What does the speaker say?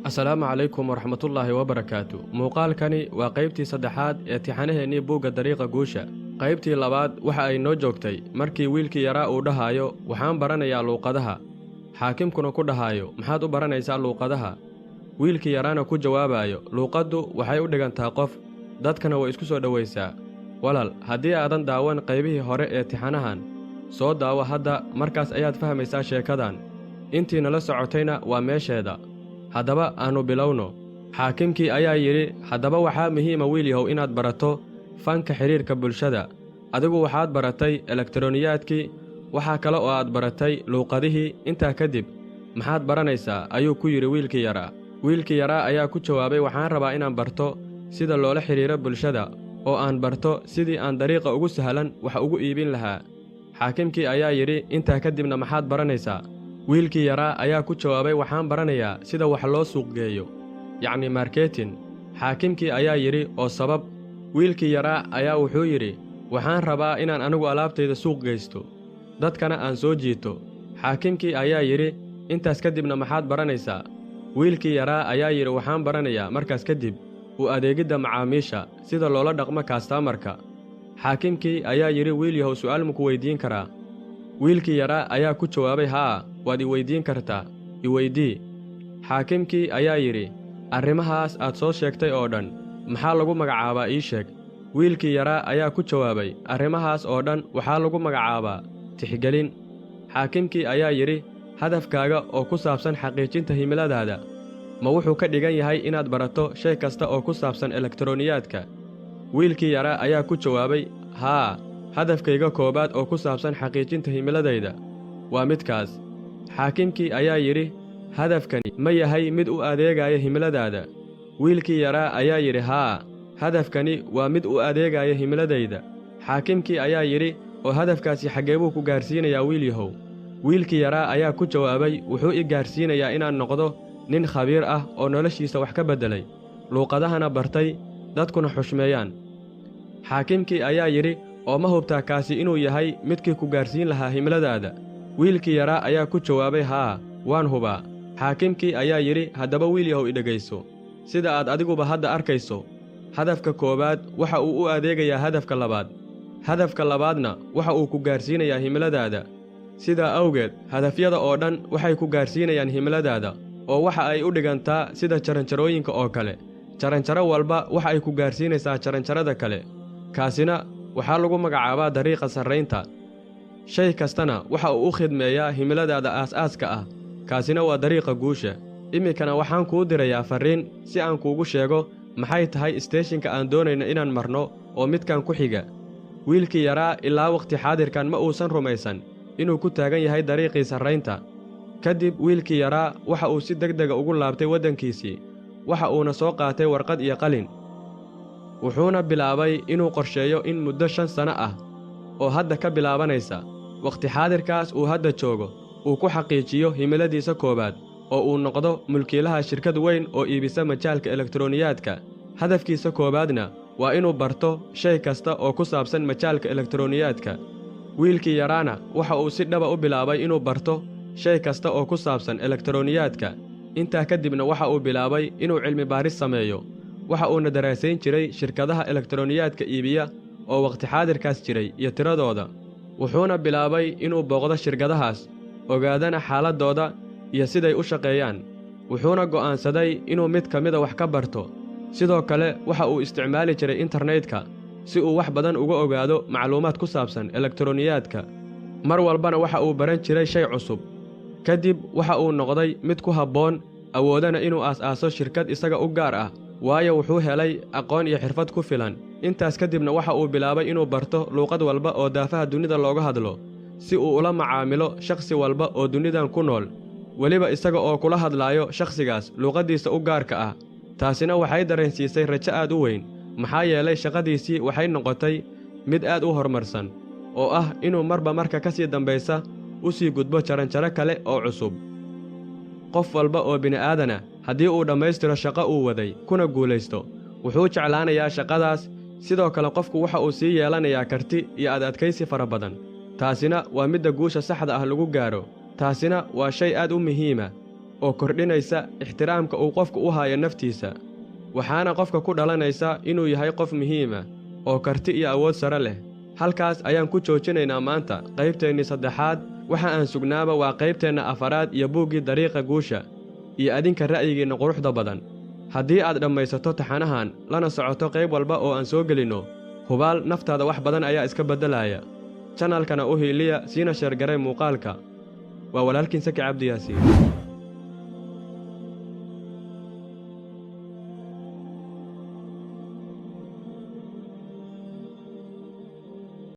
السلام عليكم ورحمة الله وبركاته. muuqaalkani waa qaybtii saddexaad ee tixanaheennii buugga dariiqa guusha. qaybtii labaad waxa ay noo joogtay markii wiilkii yaraa uu dhahayo waxaan baranayaa luuqadaha, xaakimkuna ku dhahayo maxaad u baranaysaa luuqadaha. wiilkii yaraana ku jawaabayo luuqaddu waxay u dhigantaa qof, dadkana way isku soo dhowaysaa. walaal, haddii aadan daawan qaybihii hore ee tixanahan, soo daawo hadda, markaas ayaad fahmaysaa sheekadan. intii nala socotayna waa meesheeda. haddaba aannu bilowno. xaakimkii ayaa yidhi, haddaba waxaa muhiima wiil yahow inaad barato fanka xidhiirka bulshada. adigu waxaad baratay elektaroniyaadkii, waxaa kale oo aad baratay luuqadihii. intaa kadib maxaad baranaysaa ayuu ku yidhi wiilkii yaraa. wiilkii yaraa ayaa ku jawaabay, waxaan rabaa inaan barto sida loola xidhiiro bulshada, oo aan barto sidii aan dariiqa ugu sahlan wax ugu iibin lahaa. xaakimkii ayaa yidhi, intaa kadibna maxaad baranaysaa? wiilkii yaraa ayaa ku jawaabay, waxaan baranayaa sida wax loo suuqgeeyo, yacni marketin. xaakimkii ayaa yidhi, oo sabab? wiilkii yaraa ayaa wuxuu yidhi, waxaan rabaa inaan anigu alaabtayda suuq geysto, dadkana aan soo jiito. xaakimkii ayaa yidhi, intaas kadibna maxaad baranaysaa? wiilkii yaraa ayaa yidhi, waxaan baranayaa markaas kadib u adeegidda macaamiisha, sida loola dhaqmo kaastamarka. xaakimkii ayaa yidhi, wiil yahow su'aal maku weyddiin karaa? wiilkii yaraa ayaa ku jawaabay, haa, waad i weyddiin kartaa, i weydii. xaakimkii ayaa yidhi, arrimahaas aad soo sheegtay oo dhan maxaa lagu magacaabaa ii sheeg? wiilkii yaraa ayaa ku jawaabay, arrimahaas oo dhan waxaa lagu magacaabaa tixgelin. xaakimkii ayaa yidhi, hadafkaaga oo ku saabsan xaqiijinta himiladaada ma wuxuu ka dhigan yahay inaad barato shay kasta oo ku saabsan elektaroniyaadka? wiilkii yaraa ayaa ku jawaabay, haa, hadafkayga koowaad oo ku saabsan xaqiijinta himiladayda waa midkaas. xaakimkii ayaa yidhi, hadafkani ma yahay mid u adeegaya himiladaada? wiilkii yaraa ayaa yidhi, haa, hadafkani waa mid u adeegaya himiladayda. xaakimkii ayaa yidhi, oo hadafkaasi xaggee buu ku gaarsiinayaa wiil yahow? wiilkii yaraa ayaa ku jawaabay, wuxuu i gaarsiinayaa inaan noqdo nin khabiir ah oo noloshiisa wax ka beddelay, luuqadahana bartay, dadkuna xushmeeyaan. xaakimkii ayaa yidhi, oo ma hubtaa kaasi inuu yahay midkii ku gaarsiin lahaa himiladaada? wiilkii yaraa ayaa ku jawaabay, haa, waan hubaa. xaakimkii ayaa yidhi, haddaba wiil yahow idhegayso. sida aad adiguba hadda arkayso, hadafka koowaad waxa uu u adeegayaa hadafka labaad, hadafka labaadna waxa uu ku gaarsiinayaa himiladaada. sidaa awgeed, hadafyada oo dhan waxay ku gaarsiinayaan himiladaada, oo waxa ay u dhigantaa sida jaranjarooyinka oo kale. jaranjaro walba waxa ay ku gaarsiinaysaa jaranjarada kale. kaasina waxaa lagu magacaabaa dariiqa sarraynta. shay kastana waxa uu u khidmeeyaa himiladaada aas-aaska ah. kaasina waa dariiqa guusha. iminkana waxaan kuu dirayaa farriin si aan kuugu sheego maxay tahay isteeshinka aan doonayna inaan marno oo midkan ku xiga. wiilkii yaraa ilaa wakhti xaadirkan ma uusan rumaysan inuu ku taagan yahay dariiqii sarraynta. kadib wiilkii yaraa waxa uu si degdega ugu laabtay waddankiisii, waxa uuna soo qaatay warqad iyo qalin. wuxuuna bilaabay inuu qorsheeyo in muddo 5 sano ah oo hadda ka bilaabanaysa wakhti xaadirkaas uu hadda joogo uu ku xaqiijiyo himiladiisa koowaad, oo uu noqdo mulkiilaha shirkad weyn oo iibisa majaalka elektaroniyaadka. hadafkiisa koowaadna waa inuu barto shay kasta oo ku saabsan majaalka elektaroniyaadka. wiilkii yaraana waxa uu si dhaba u bilaabay inuu barto shay kasta oo ku saabsan elektaroniyaadka. intaa kadibna waxa uu bilaabay inuu cilmi baaris sameeyo. waxa uuna daraasayn jiray shirkadaha elektaroniyaadka iibiya oo wakhti xaadirkaas jiray iyo tiradooda. wuxuuna bilaabay inuu booqdo shirkadahaas, ogaadana xaaladdooda iyo siday u shaqeeyaan. wuxuuna go'aansaday inuu mid ka mida wax ka barto. sidoo kale waxa uu isticmaali jiray internetka si uu wax badan uga ogaado macluumaad ku saabsan elektaroniyaadka. mar walbana waxa uu baran jiray shay cusub. kadib waxa uu noqday mid ku habboon, awoodana inuu aas-aaso shirkad isaga u gaar ah, waayo wuxuu helay aqoon iyo xirfad ku filan. intaas kadibna waxa uu bilaabay inuu barto luuqad walba oo daafaha dunida looga hadlo, si uu ula macaamilo shakhsi walba oo dunidan ku nool, weliba isaga oo kula hadlaayo shakhsigaas luuqaddiisa u gaarka ah. taasina waxay dareensiisay rajo aad u weyn, maxaa yeelay shaqadiisii waxay noqotay mid aad u horumarsan, oo ah inuu marba marka ka sii dambaysa u sii gudbo jaranjaro kale oo cusub. qof walba oo bini'aadana haddii uu dhammaystiro shaqo uu waday kuna guulaysto, wuxuu jeclaanayaa shaqadaas. sidoo kale qofku waxa uu sii yeelanayaa karti iyo adkaysi fara badan. taasina waa midda guusha saxda ah lagu gaaro. taasina waa shay aad u muhiima. oo kordhinaysa ixtiraamka uu qofku u hayo naftiisa, waxaana qofka ku dhalanaysa inuu yahay qof muhiima oo karti iyo awood sare leh. halkaas ayaan ku joojinaynaa maanta qaybteennii saddexaad. waxa aan sugnaaba waa qaybteenna afaraad iyo buuggii dariiqa guusha iyo adinka ra'yigiinna quruxda badan. haddii aad dhammaysato taxanahan lana socoto qayb walba oo aan soo gelinno, hubaal naftaada wax badan ayaa iska beddelaya. janalkana u hiiliya siina sheergaray muuqaalka. waa walaalkiin Saki Cabdi Yaasiin.